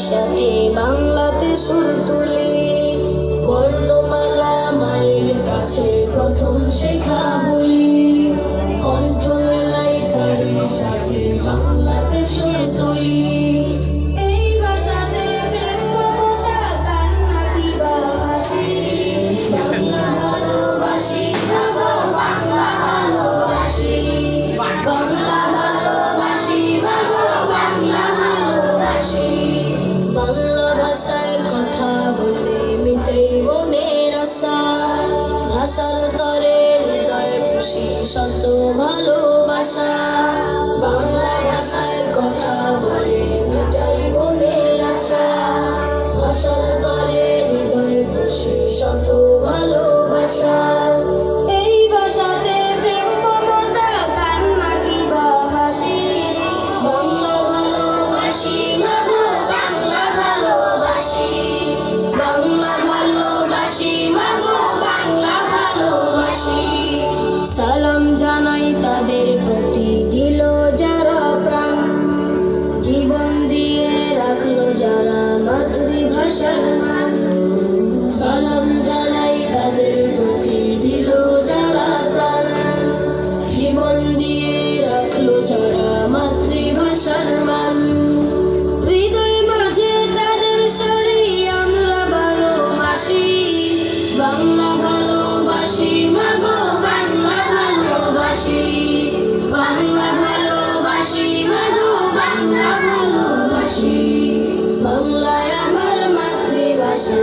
সাথে বাংলাতে সুর তুলি। বর্ণমালা মায়ের কাছে প্রথম শেখা বলি, কণ্ঠ মেলাই তারি সাথে বাংলাতে সুর তুলি। এই ভাষাতে প্রেম মমতা কান্না কিবা হাসি, বাংলা ভালোবাসি মাগো বাংলা ভালোবাসি, বাংলা ভালোবাসি মাগো বাংলা ভালোবাসি। বাংলা ভাষায় কথা বলে মিটাই মনের আশা, ভাষার তরে হৃদয় খুশি শত ভালোবাসা। বাংলা ভাষায় কথা বলে মিটাই মনের আশা, ভাষার তরে হৃদয় খুশি শত ভালোবাসা। এই ভাষাতে প্রেম মমতা কান্না কিবা হাসি, বাংলা ভালোবাসি মাগো বাংলা ভালোবাসি, বাংলা ভালোবাসি মাগো বাংলা ভালোবাসি। সালাম জানাই তাদের প্রতি দিল যারা প্রাণ, জীবন দিয়ে রাখলো যারা মাতৃভাষার মান। সালাম জানাই তাদের প্রতি দিল যারা প্রাণ, জীবন দিয়ে রাখলো যারা মাতৃভাষার মান। হৃদয় মাঝে তাদের সরি আমরা ভালোবাসি, বাংলা ভালোবাসি মাগো বাংলা ভালোবাসি, বাংলা ভালোবাসি মাগো বাংলা ভালোবাসি। বাংলায় আমার মাতৃভাষা।